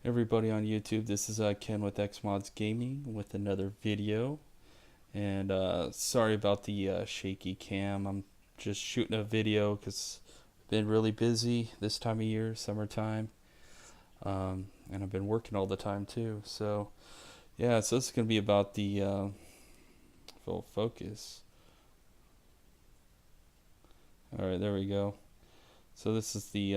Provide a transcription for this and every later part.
Everybody on YouTube, this is Ken with XMods Gaming with another video. And sorry about the shaky cam. I'm just shooting a video because I've been really busy this time of year, summertime. And I've been working all the time too. So yeah, so this is going to be about the full focus. Alright, there we go. So this is the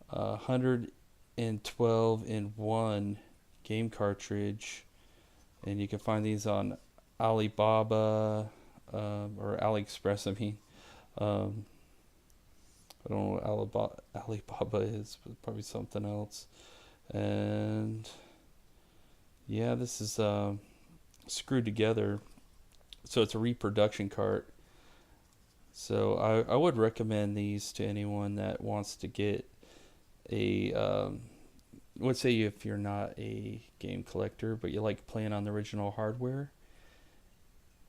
112 in 1 game cartridge, and you can find these on Alibaba or AliExpress. I mean, I don't know what Alibaba is, but probably something else. And yeah, this is screwed together, so it's a reproduction cart. So I would recommend these to anyone that wants to get a let's say if you're not a game collector but you like playing on the original hardware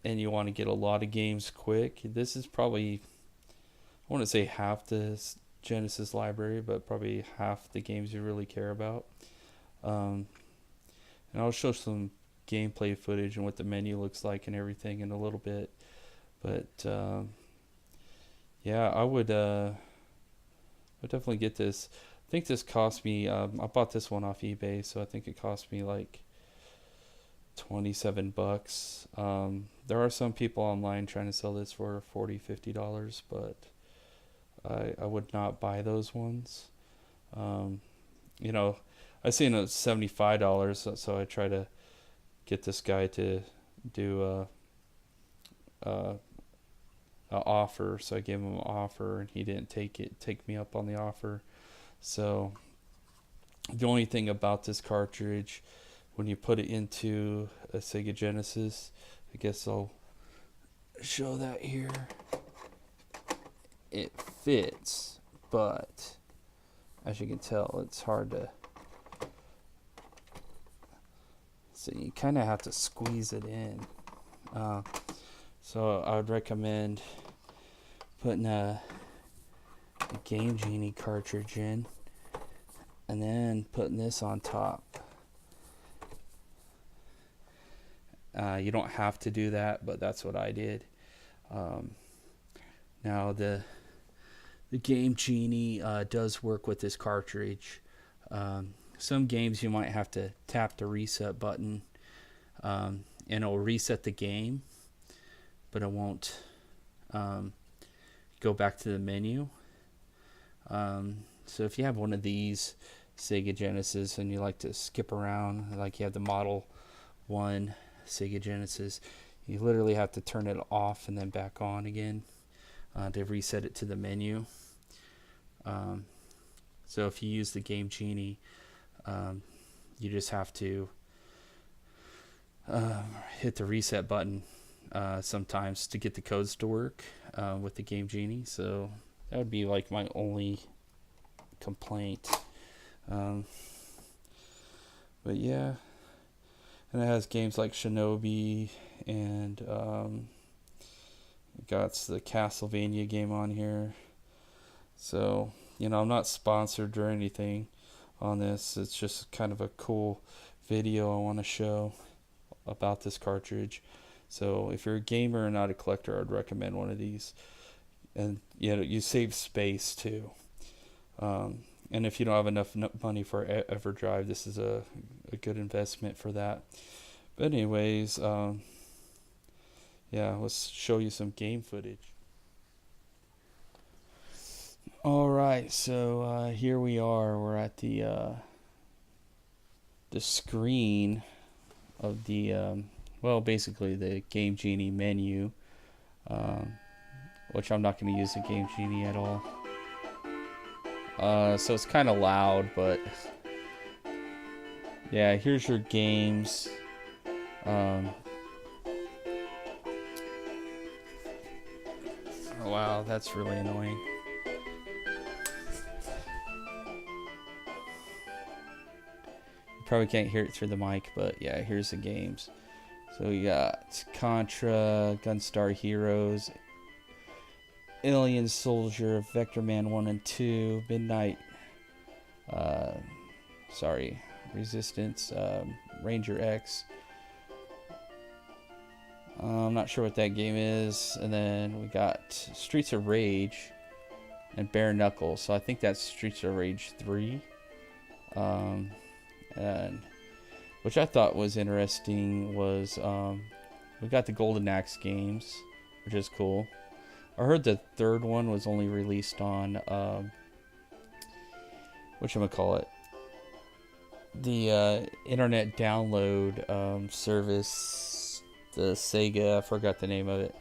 and you want to get a lot of games quick. This is probably, I want to say half the Genesis library, but probably half the games you really care about. And I'll show some gameplay footage and what the menu looks like and everything in a little bit. But yeah, I would definitely get this. I think this cost me, I bought this one off eBay, so I think it cost me like 27 bucks. There are some people online trying to sell this for $40-50, but I would not buy those ones. You know, I seen it $75, so I try to get this guy to do a offer. So I gave him an offer, and he didn't take me up on the offer. So the only thing about this cartridge, when you put it into a Sega Genesis, I guess I'll show that here. It fits, but as you can tell, it's hard to. So you kind of have to squeeze it in. So I would recommend putting a Game Genie cartridge in and then putting this on top. You don't have to do that, but that's what I did. Now the Game Genie does work with this cartridge. Some games you might have to tap the reset button, and it'll reset the game, but it won't go back to the menu. So if you have one of these Sega Genesis and you like to skip around, like you have the Model 1 Sega Genesis, you literally have to turn it off and then back on again to reset it to the menu. So if you use the Game Genie, you just have to hit the reset button sometimes to get the codes to work with the Game Genie. So that would be like my only complaint. But yeah, and it has games like Shinobi, and got the Castlevania game on here. So, you know, I'm not sponsored or anything on this. It's just kind of a cool video I want to show about this cartridge. So if you're a gamer and not a collector, I'd recommend one of these. And you know, you save space too. And if you don't have enough money for EverDrive, this is a good investment for that. But anyways, yeah, let's show you some game footage. Alright, so here we are. We're at the screen of the, well, basically the Game Genie menu, which I'm not going to use the Game Genie at all. So it's kind of loud, but yeah, here's your games. Oh, wow, that's really annoying. You probably can't hear it through the mic, but yeah, here's the games. So we got Contra, Gunstar Heroes, Alien Soldier, Vector Man 1 and 2, Midnight sorry, Resistance, Ranger X. I'm not sure what that game is. And then we got Streets of Rage and Bare Knuckles. So I think that's Streets of Rage 3. And which I thought was interesting was we got the Golden Axe games, which is cool. I heard the third one was only released on whatchamacallit, the internet download service, the Sega, I forgot the name of it.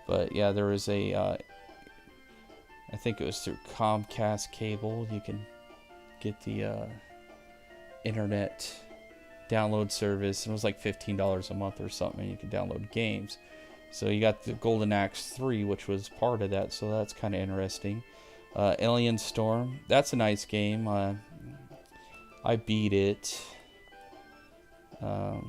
But yeah, there was a I think it was through Comcast cable. You can get the internet download service, and it was like $15 a month or something, and you can download games. So you got the Golden Axe 3, which was part of that, so that's kind of interesting. Alien Storm, that's a nice game. I beat it. And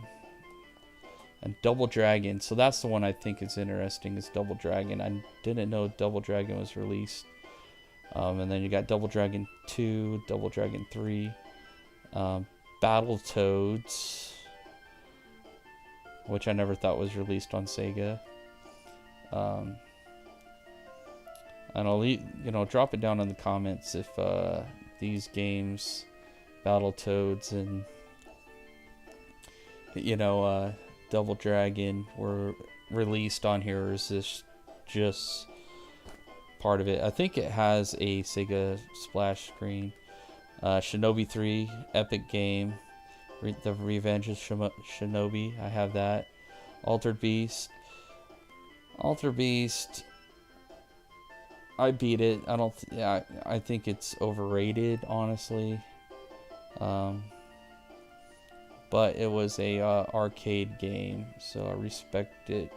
Double Dragon, so that's the one I think is interesting, is Double Dragon. I didn't know Double Dragon was released. And then you got Double Dragon 2, Double Dragon 3, Battletoads, which I never thought was released on Sega. And I'll drop it down in the comments if these games, Battletoads and Double Dragon, were released on here, or is this just part of it? I think it has a Sega splash screen. Shinobi 3, epic game. The Revenge of Shinobi, I have that. Altered Beast, I beat it. I think it's overrated, honestly. But it was a arcade game, so I respect it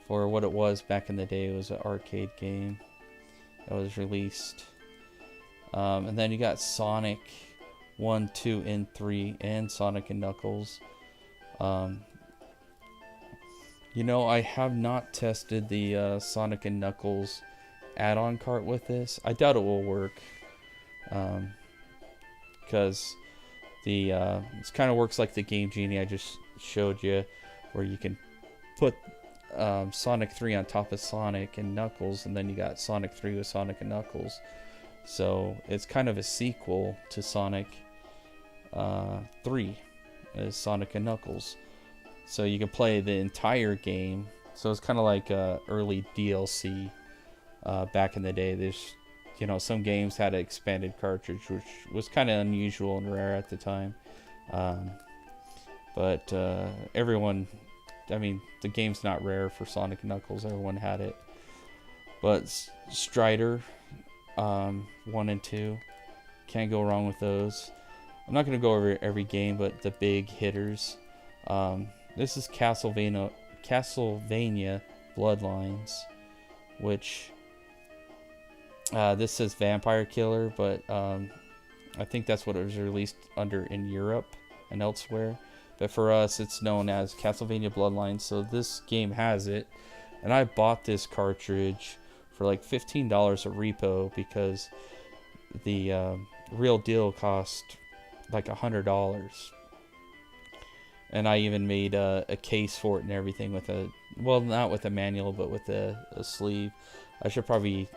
for what it was back in the day. It was an arcade game that was released. And then you got Sonic 1, 2, and 3, and Sonic and Knuckles. I have not tested the Sonic and Knuckles add-on cart with this. I doubt it will work, because it kind of works like the Game Genie I just showed you, where you can put Sonic 3 on top of Sonic and Knuckles, and then you got Sonic 3 with Sonic and Knuckles. So it's kind of a sequel to Sonic 3, as Sonic and Knuckles. So you can play the entire game. So it's kind of like early DLC back in the day. There's some games had an expanded cartridge, which was kind of unusual and rare at the time. But everyone, the game's not rare for Sonic and Knuckles. Everyone had it. But Strider 1 and 2, can't go wrong with those. I'm not going to go over every game, but the big hitters. This is Castlevania Bloodlines, which this says Vampire Killer, but I think that's what it was released under in Europe and elsewhere. But for us, it's known as Castlevania Bloodlines. So this game has it, and I bought this cartridge for like $15 at Repro, because the real deal cost like $100. And I even made a case for it and everything with not with a manual, but with a sleeve. I should probably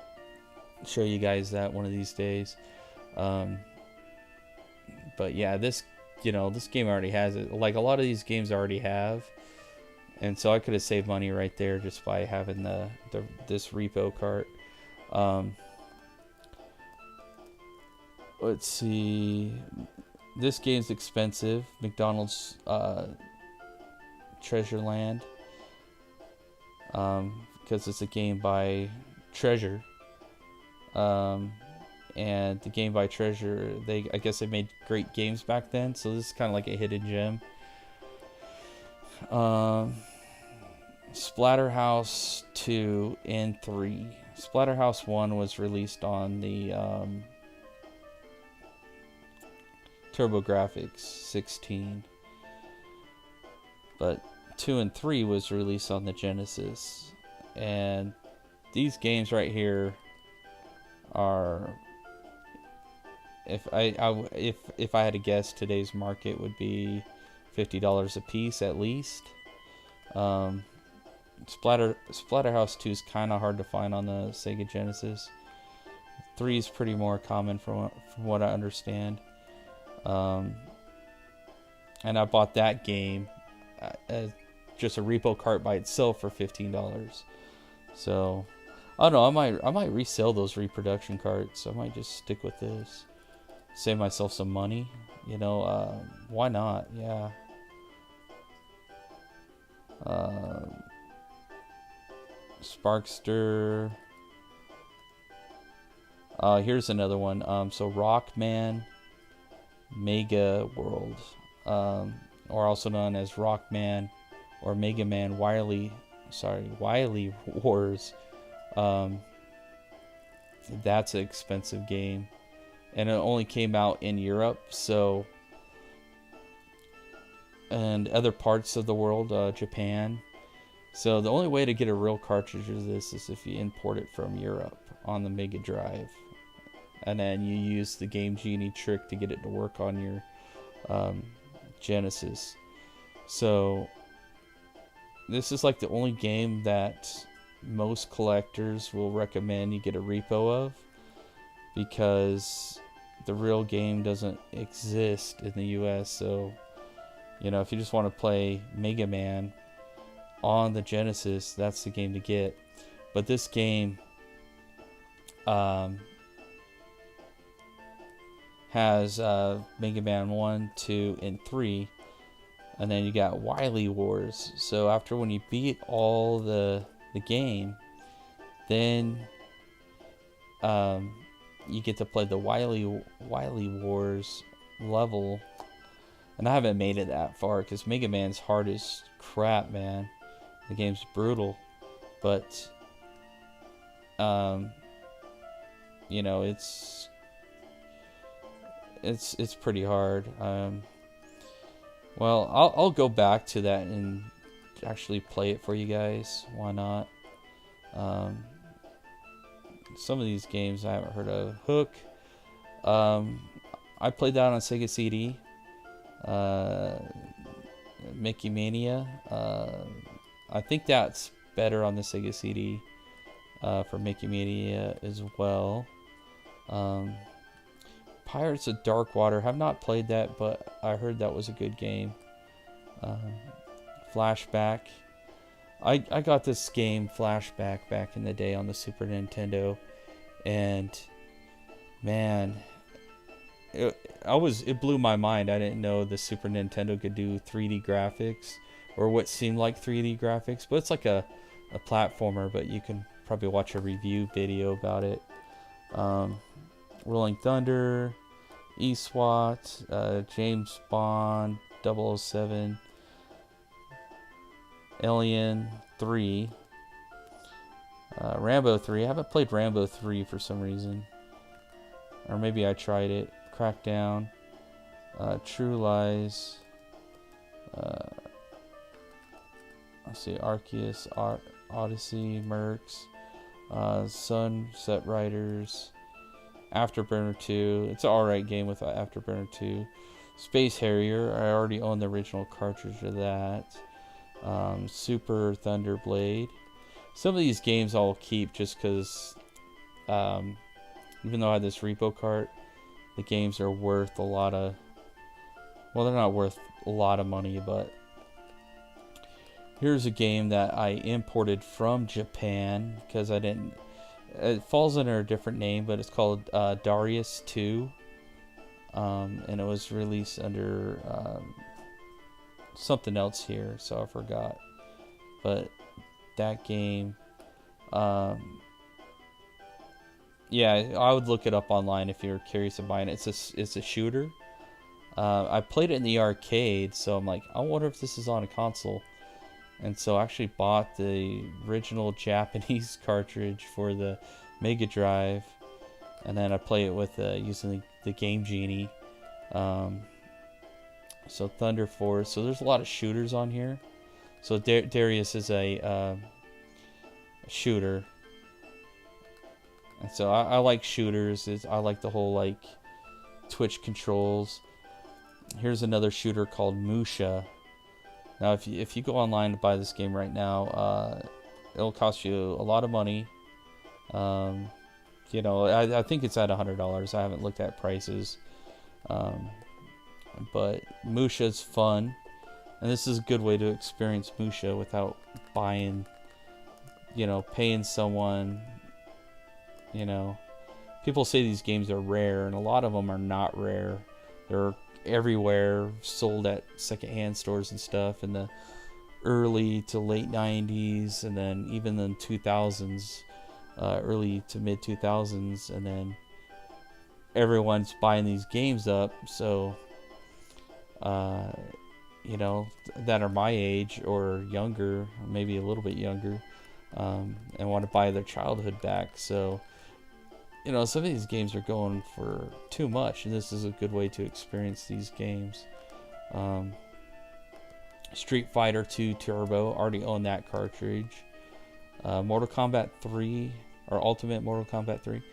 show you guys that one of these days. But yeah, this game already has it. Like a lot of these games already have. And so I could have saved money right there just by having this repo cart. Let's see. This game's expensive. Mcdonald's Treasureland. Because it's a game by Treasure. And the game by Treasure, I guess they made great games back then. So this is kind of like a hidden gem. Splatterhouse 2 and 3. Splatterhouse 1 was released on the TurboGrafx 16. But 2 and 3 was released on the Genesis. And these games right here are if I had to guess, today's market would be $50 a piece at least. Splatterhouse 2 is kind of hard to find on the Sega Genesis. 3 is pretty more common from what I understand. And I bought that game as just a repo cart by itself for $15. So I don't know. I might resell those reproduction carts. I might just stick with this, save myself some money. You know, why not? Yeah. Sparkster. Here's another one. So Rockman Mega World, or also known as Rockman or Mega Man Wily Wars. That's an expensive game, and it only came out in Europe, so, and other parts of the world, Japan. So the only way to get a real cartridge of this is if you import it from Europe on the Mega Drive, and then you use the Game Genie trick to get it to work on your Genesis. So this is like the only game that most collectors will recommend you get a repo of, because the real game doesn't exist in the US. So, you know, if you just want to play Mega Man on the Genesis, that's the game to get. But this game has Mega Man 1, 2, and 3, and then you got Wily Wars. So after when you beat all the game, then you get to play the Wily Wars level. And I haven't made it that far because Mega Man's hard as crap, man. The game's brutal, but you know, it's pretty hard. Well, I'll go back to that and actually play it for you guys. Why not? Some of these games I haven't heard of. Hook. I played that on Sega CD. Mickey Mania. I think that's better on the Sega CD for Mickey Mania as well. Pirates of Darkwater. Have not played that, but I heard that was a good game. Flashback. I got this game Flashback back in the day on the Super Nintendo, and man, it blew my mind. I didn't know the Super Nintendo could do 3D graphics, or what seemed like 3D graphics, but it's like a platformer, but you can probably watch a review video about it. Rolling Thunder, eSWAT, James Bond, 007, Alien 3, Rambo 3. I haven't played Rambo 3 for some reason, or maybe I tried it. Crackdown, True Lies, let's see, Arceus, Odyssey, Mercs, Sunset Riders, Afterburner 2. It's an alright game with Afterburner 2. Space Harrier. I already own the original cartridge of that. Super Thunder Blade. Some of these games I'll keep just because, even though I had this repo cart, the games are worth a lot of, well, they're not worth a lot of money, but here's a game that I imported from Japan because I didn't, it falls under a different name, but it's called Darius 2, and it was released under something else here, so I forgot. But that game, yeah, I would look it up online if you're curious about it. It's a shooter. I played it in the arcade, so I'm like, I wonder if this is on a console. And so I actually bought the original Japanese cartridge for the Mega Drive, and then I play it with using the Game Genie. So Thunder Force. So there's a lot of shooters on here. So Darius is a shooter. And so I like shooters. I like the whole like Twitch controls. Here's another shooter called Musha. Now, if you go online to buy this game right now, it'll cost you a lot of money. You know, I think it's at $100. I haven't looked at prices. But Musha's fun. And this is a good way to experience Musha without buying, you know, paying someone. You know, people say these games are rare, and a lot of them are not rare. They're everywhere, sold at secondhand stores and stuff in the early to late 90s, and then even in 2000s, early to mid 2000s, and then everyone's buying these games up. So you know, that are my age or younger, or maybe a little bit younger, and want to buy their childhood back. So, you know, some of these games are going for too much, and this is a good way to experience these games. Street Fighter 2 Turbo, already own that cartridge. Mortal Kombat 3, or Ultimate Mortal Kombat 3.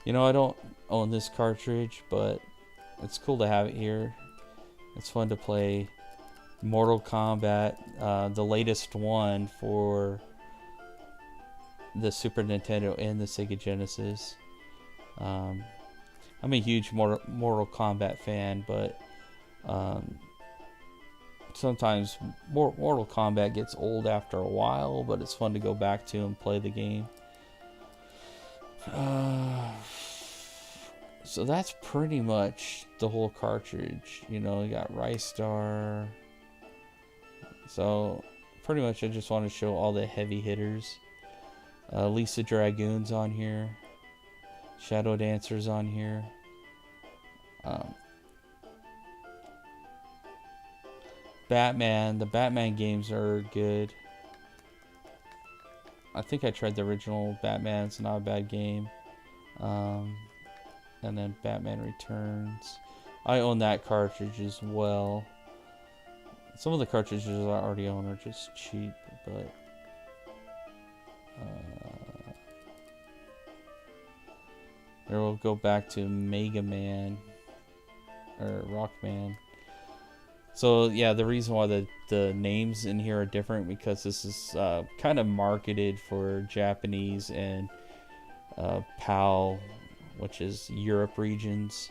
You know, I don't own this cartridge, but it's cool to have it here. It's fun to play Mortal Kombat, the latest one for the Super Nintendo and the Sega Genesis. I'm a huge Mortal Kombat fan, but sometimes Mortal Kombat gets old after a while, but it's fun to go back to and play the game. So that's pretty much the whole cartridge. You know, you got Rice Star. So pretty much I just want to show all the heavy hitters. Lisa Dragoon's on here. Shadow Dancer's on here. Batman. The Batman games are good. I think I tried the original Batman. It's not a bad game. And then Batman Returns. I own that cartridge as well. Some of the cartridges I already own are just cheap, but there we'll go back to Mega Man or Rockman. So yeah, the reason why the names in here are different because this is kind of marketed for Japanese and PAL, which is Europe regions.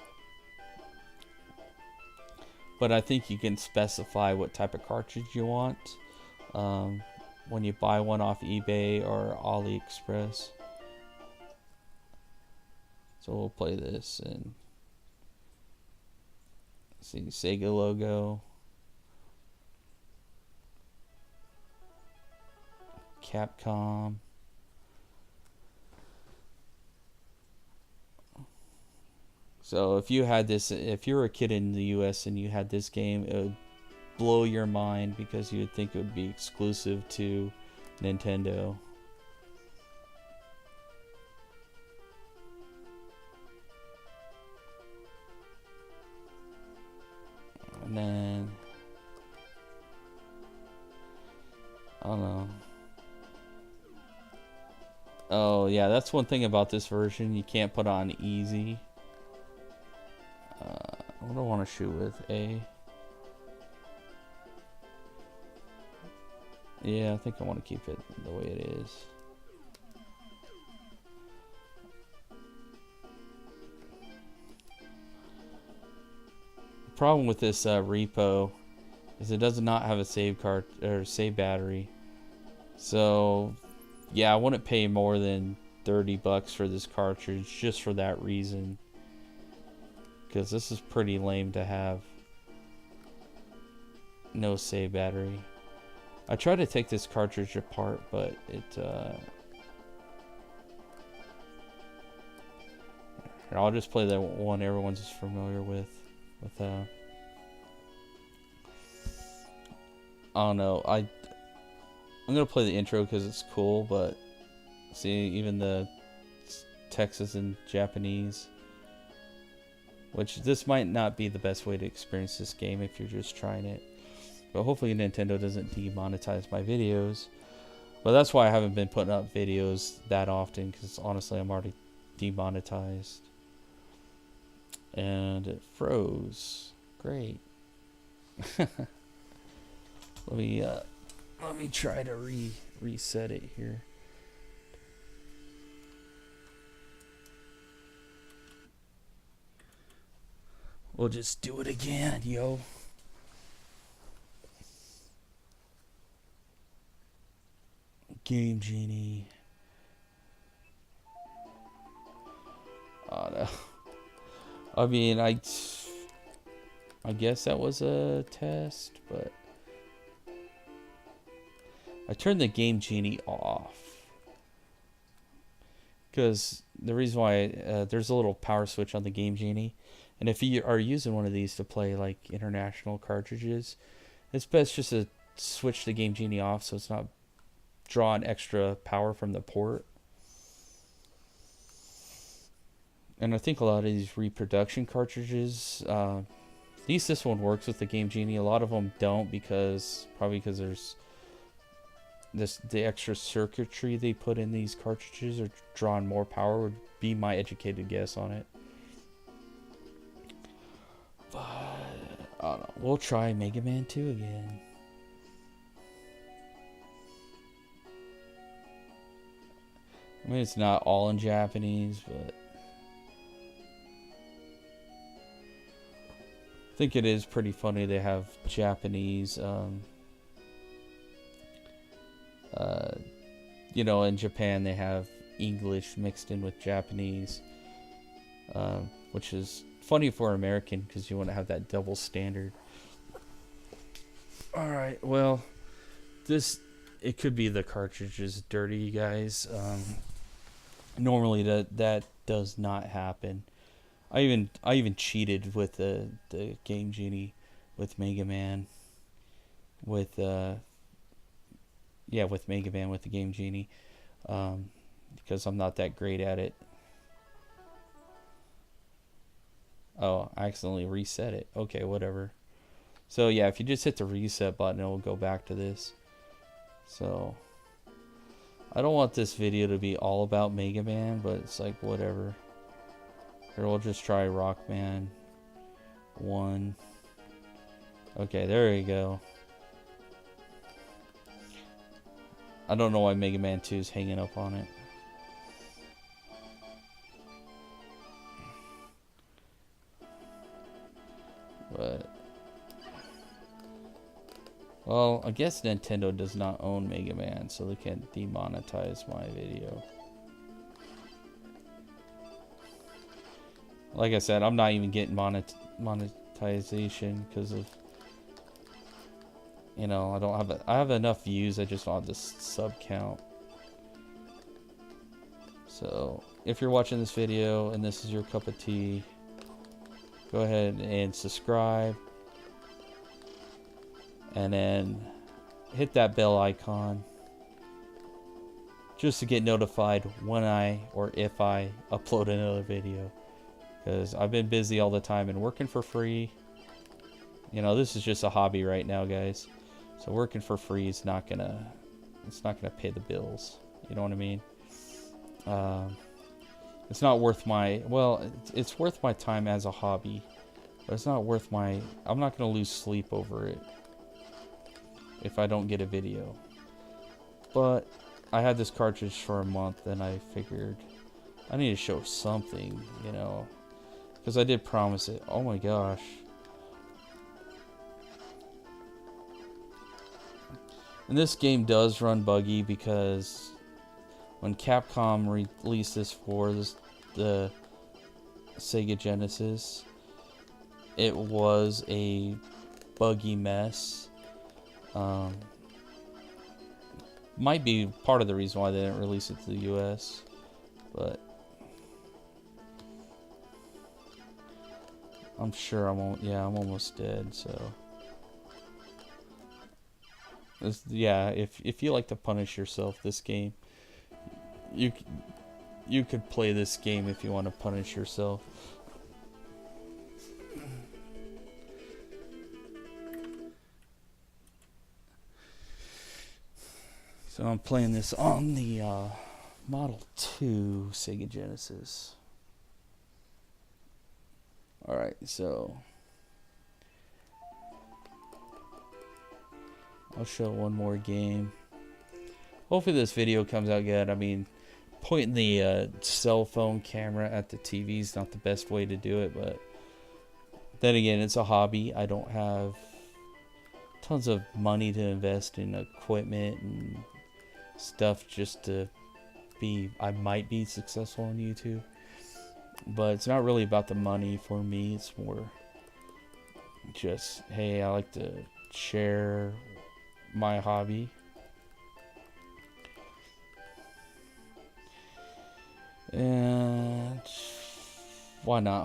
But I think you can specify what type of cartridge you want when you buy one off eBay or AliExpress. So we'll play this and see Sega logo. Capcom. So if you had this, if you were a kid in the US and you had this game, it would blow your mind because you would think it would be exclusive to Nintendo. And then I don't know. Oh yeah, that's one thing about this version. You can't put on easy. What do I want to shoot with? A. Yeah, I think I want to keep it the way it is. The problem with this Repro is it does not have a save card or save battery. So yeah, I wouldn't pay more than $30 for this cartridge just for that reason. Because this is pretty lame to have no save battery. I tried to take this cartridge apart, but it I'll just play the one everyone's familiar with I don't know. I'm gonna play the intro because it's cool, but see, even the text is in Japanese. Which this might not be the best way to experience this game if you're just trying it. But hopefully Nintendo doesn't demonetize my videos. But that's why I haven't been putting up videos that often, because honestly I'm already demonetized. And it froze. Great. Let me try to reset it here. We'll just do it again, yo. Game Genie. Oh no. I mean, I guess that was a test, but I turned the Game Genie off. Because the reason why, there's a little power switch on the Game Genie. And if you are using one of these to play like international cartridges, it's best just to switch the Game Genie off so it's not drawing extra power from the port. And I think a lot of these reproduction cartridges, at least this one works with the Game Genie. A lot of them don't probably because there's the extra circuitry they put in these cartridges are drawing more power, would be my educated guess on it. But I don't know. We'll try Mega Man 2 again. I mean, it's not all in Japanese, but I think it is pretty funny they have Japanese, you know, in Japan they have English mixed in with Japanese, which is funny for an American because you want to have that double standard. Alright, well, it could be the cartridge is dirty, you guys. Normally that does not happen. I even cheated with the Game Genie with Mega Man with Mega Man with the Game Genie, because I'm not that great at it. Oh, I accidentally reset it. Okay, whatever. So yeah, if you just hit the reset button, it will go back to this. So I don't want this video to be all about Mega Man, but it's like whatever. Here, we'll just try Rockman 1. Okay, there you go. I don't know why Mega Man 2 is hanging up on it. But, well, I guess Nintendo does not own Mega Man, so they can't demonetize my video. Like I said, I'm not even getting monetization because of, you know, I have enough views, I just don't have this sub count. So, if you're watching this video and this is your cup of tea, go ahead and subscribe. And then hit that bell icon just to get notified when or if I upload another video. Because I've been busy all the time and working for free. You know, this is just a hobby right now, guys. So working for free is not gonna pay the bills. You know what I mean? It's not worth it's worth my time as a hobby, but it's not worth I'm not gonna lose sleep over it if I don't get a video. But I had this cartridge for a month and I figured I need to show something, you know. Because I did promise it. Oh my gosh. And this game does run buggy because when Capcom released this for the Sega Genesis, it was a buggy mess. Might be part of the reason why they didn't release it to the US, but I'm sure I'm almost dead, so if you like to punish yourself, this game, you could play this game if you want to punish yourself. So I'm playing this on the Model 2 Sega Genesis. Alright, so I'll show one more game. Hopefully this video comes out good. I mean, pointing the cell phone camera at the TV is not the best way to do it, but then again, it's a hobby. I don't have tons of money to invest in equipment and stuff just to I might be successful on YouTube. But it's not really about the money for me. It's more just, hey, I like to share my hobby. And why not?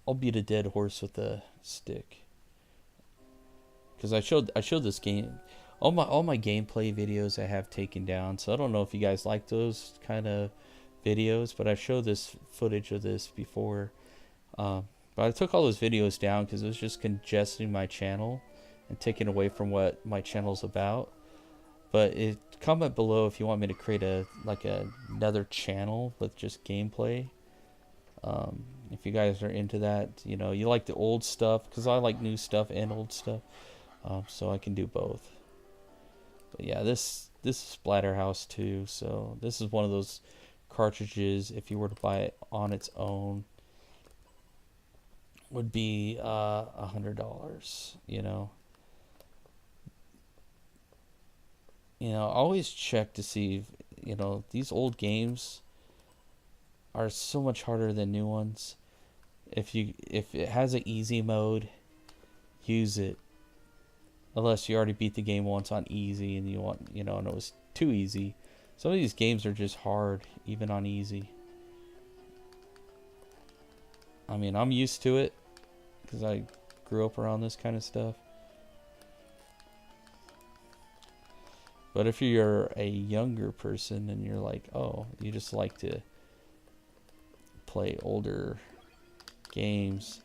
I'll beat a dead horse with a stick. Because I showed this game, all my gameplay videos I have taken down. So I don't know if you guys like those kind of videos, but I showed this footage of this before. But I took all those videos down because it was just congesting my channel and taking away from what my channel's about. But comment below if you want me to create another channel with just gameplay. If you guys are into that, you know, you like the old stuff, because I like new stuff and old stuff, so I can do both. But yeah, this is Splatterhouse 2, so this is one of those cartridges, if you were to buy it on its own, would be $100, you know. Always check to see if, these old games are so much harder than new ones. If it has an easy mode, use it. Unless you already beat the game once on easy and you want, and it was too easy. Some of these games are just hard, even on easy. I mean, I'm used to it because I grew up around this kind of stuff. But if you're a younger person and you're like, oh, you just like to play older games,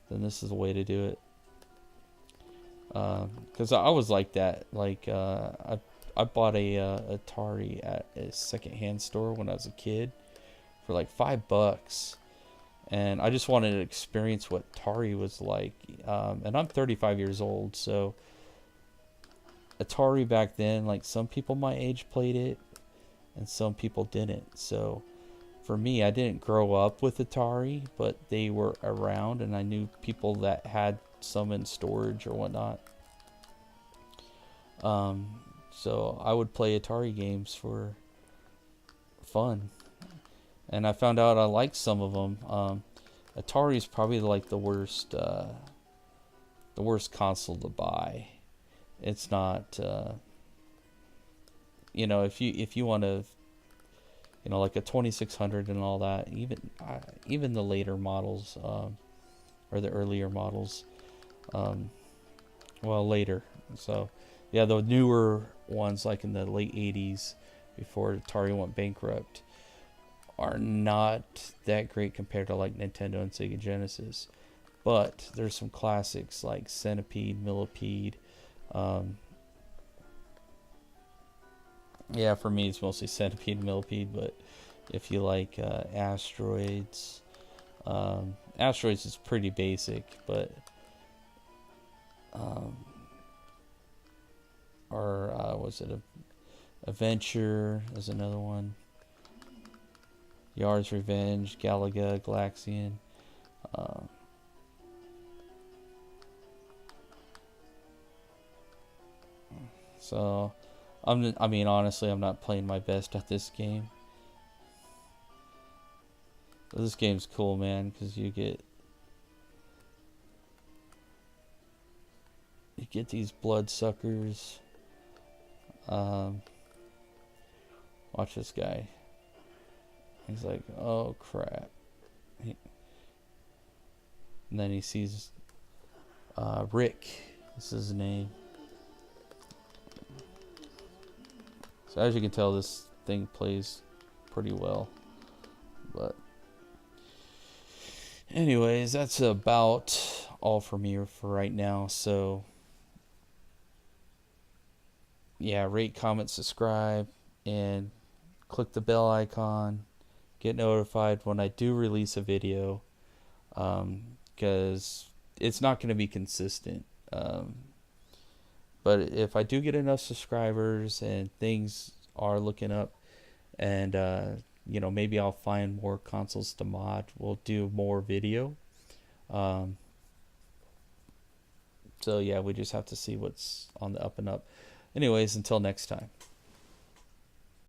then this is the way to do it. Because I was like that. Like, I bought a Atari at a secondhand store when I was a kid for like $5, and I just wanted to experience what Atari was like. And I'm 35 years old, so Atari back then, like, some people my age played it and some people didn't. So for me, I didn't grow up with Atari, but they were around and I knew people that had some in storage or whatnot. So I would play Atari games for fun, and I found out I liked some of them. Atari is probably like the worst console to buy. It's not, if you want to, like a 2600 and all that, even the later models, or the earlier models, later. So yeah, the newer ones, like in the late 80s, before Atari went bankrupt, are not that great compared to like Nintendo and Sega Genesis. But there's some classics like Centipede, Millipede. Yeah, for me it's mostly Centipede and Millipede, but if you like Asteroids, Asteroids is pretty basic, but was it Adventure is another one. Yars Revenge, Galaga, Galaxian. So, honestly, I'm not playing my best at this game. But this game's cool, man, because you get these bloodsuckers. Watch this guy. He's like, oh crap. And then he sees Rick. This is his name. So as you can tell, this thing plays pretty well. But anyways, that's about all for me for right now. So yeah, rate, comment, subscribe, and click the bell icon. Get notified when I do release a video. because it's not going to be consistent. But if I do get enough subscribers and things are looking up, and maybe I'll find more consoles to mod, we'll do more video. So yeah, we just have to see what's on the up and up. Anyways, until next time.